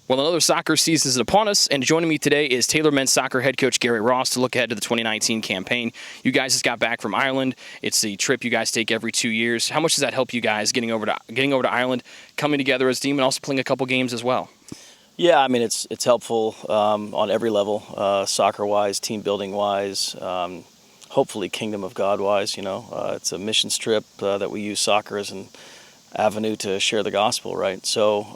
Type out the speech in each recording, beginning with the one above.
Well, another soccer season is upon us, and joining me today is Taylor men's soccer head coach Gary Ross to look ahead to the 2019 campaign. You guys just got back from Ireland. It's the trip you guys take every 2 years. How much does that help you guys getting over to Ireland, coming together as a team, and also playing a couple games as well? Yeah, I mean it's helpful on every level, soccer-wise, team building-wise, hopefully Kingdom of God-wise. It's a mission trip that we use soccer as an avenue to share the gospel, right? So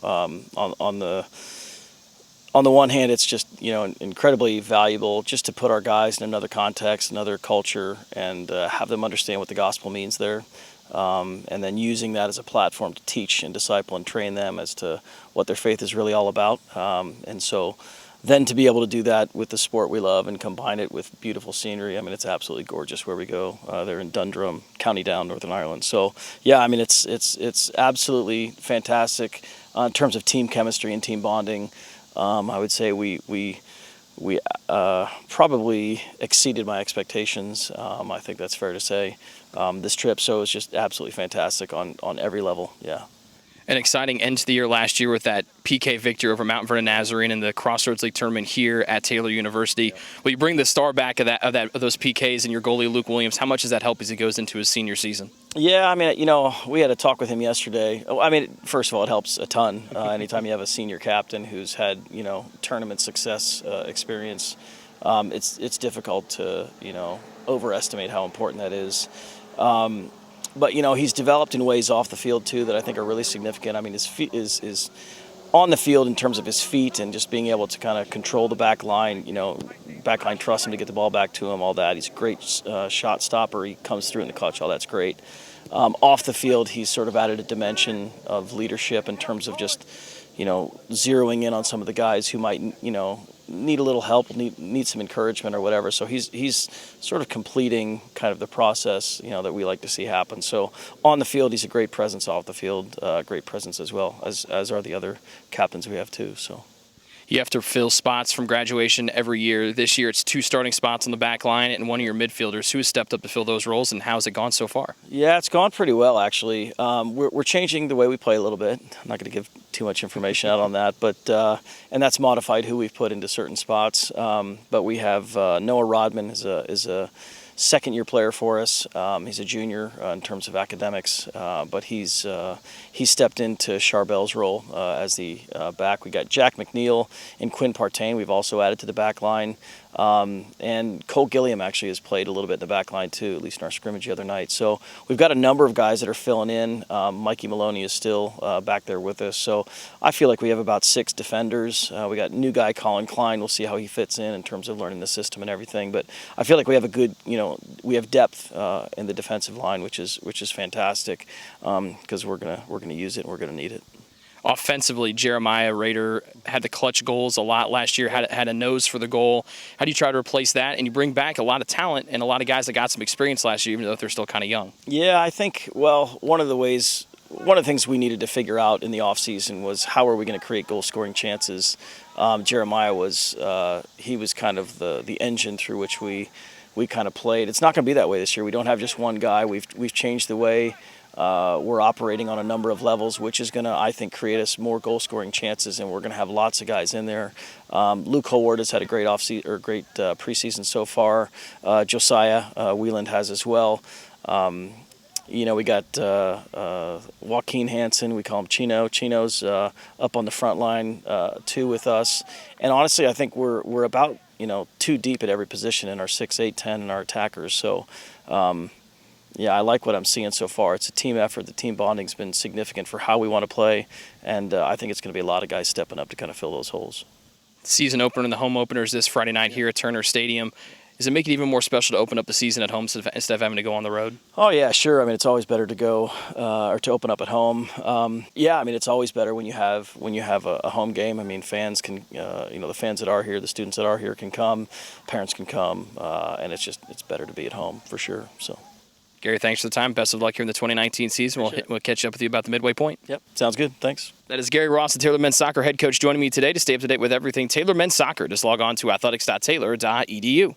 on the one hand, it's just incredibly valuable just to put our guys in another context, another culture, and have them understand what the gospel means there, and then using that as a platform to teach and disciple and train them as to what their faith is really all about. And so then to be able to do that with the sport we love and combine it with beautiful scenery, I mean, it's absolutely gorgeous where we go. They're in Dundrum, County Down, Northern Ireland. So yeah, I mean, it's absolutely fantastic in terms of team chemistry and team bonding. I would say we probably exceeded my expectations. I think that's fair to say, this trip. So it's just absolutely fantastic on every level. Yeah. An exciting end to the year last year with that PK victory over Mount Vernon Nazarene in the Crossroads League tournament here at Taylor University. Well, you bring the star back of those PKs and your goalie Luke Williams. How much does that help as he goes into his senior season? Yeah, I mean, we had a talk with him yesterday. I mean, first of all, it helps a ton. Anytime you have a senior captain who's had tournament success experience, it's difficult to overestimate how important that is. But he's developed in ways off the field too that I think are really significant. I mean, his feet is on the field in terms of his feet and just being able to kind of control the back line. Back line trusts him to get the ball back to him. All that. He's a great shot stopper. He comes through in the clutch. All that's great. Off the field, he's sort of added a dimension of leadership in terms of just zeroing in on some of the guys who might need a little help, need some encouragement or whatever. So he's sort of completing kind of the process, that we like to see happen. So on the field, he's a great presence. Off the field, great presence as well, as are the other captains we have too. So. You have to fill spots from graduation every year. This year it's 2 starting spots on the back line and one of your midfielders. Who has stepped up to fill those roles, and how's it gone so far? Yeah, it's gone pretty well, actually. We're changing the way we play a little bit. I'm not going to give too much information out on that, but and that's modified who we've put into certain spots. But we have Noah Rodman is a second-year player for us. He's a junior in terms of academics, but he stepped into Charbel's role as the back. We got Jack McNeil and Quinn Partain. We've also added to the back line. And Cole Gilliam actually has played a little bit in the back line too, at least in our scrimmage the other night. So we've got a number of guys that are filling in. Mikey Maloney is still back there with us. So I feel like we have about 6 defenders. We got a new guy, Colin Klein. We'll see how he fits in terms of learning the system and everything. But I feel like we have a good, we have depth in the defensive line, which is fantastic, because we're gonna use it and we're gonna need it. Offensively, Jeremiah Rader had the clutch goals a lot last year, had a nose for the goal. How do you try to replace that? And you bring back a lot of talent and a lot of guys that got some experience last year, even though they're still kind of young. Yeah, I think, one of the things we needed to figure out in the offseason was how are we going to create goal-scoring chances. Jeremiah was kind of the engine through which we kind of played. It's not going to be that way this year. We don't have just one guy. We've changed the way we're operating on a number of levels, which is going to, I think, create us more goal-scoring chances, and we're going to have lots of guys in there. Luke Holward has had a great preseason so far. Josiah Wieland has as well. We got Joaquin Hansen. We call him Chino. Chino's up on the front line too with us. And honestly, I think we're about 2 deep at every position in our 6, 8, 10 and our attackers. So. Yeah, I like what I'm seeing so far. It's a team effort. The team bonding's been significant for how we want to play, and I think it's going to be a lot of guys stepping up to kind of fill those holes. Season opener and the home openers this Friday night here at Turner Stadium. Does it make it even more special to open up the season at home instead of having to go on the road? Oh, yeah, sure. I mean, it's always better to go or to open up at home. Yeah, I mean, it's always better when you have a home game. I mean, fans can, the fans that are here, the students that are here can come, parents can come, and it's better to be at home for sure. So. Gary, thanks for the time. Best of luck here in the 2019 season. We'll catch up with you about the midway point. Yep, sounds good. Thanks. That is Gary Ross, the Taylor men's soccer head coach, joining me today to stay up to date with everything Taylor men's soccer. Just log on to athletics.taylor.edu.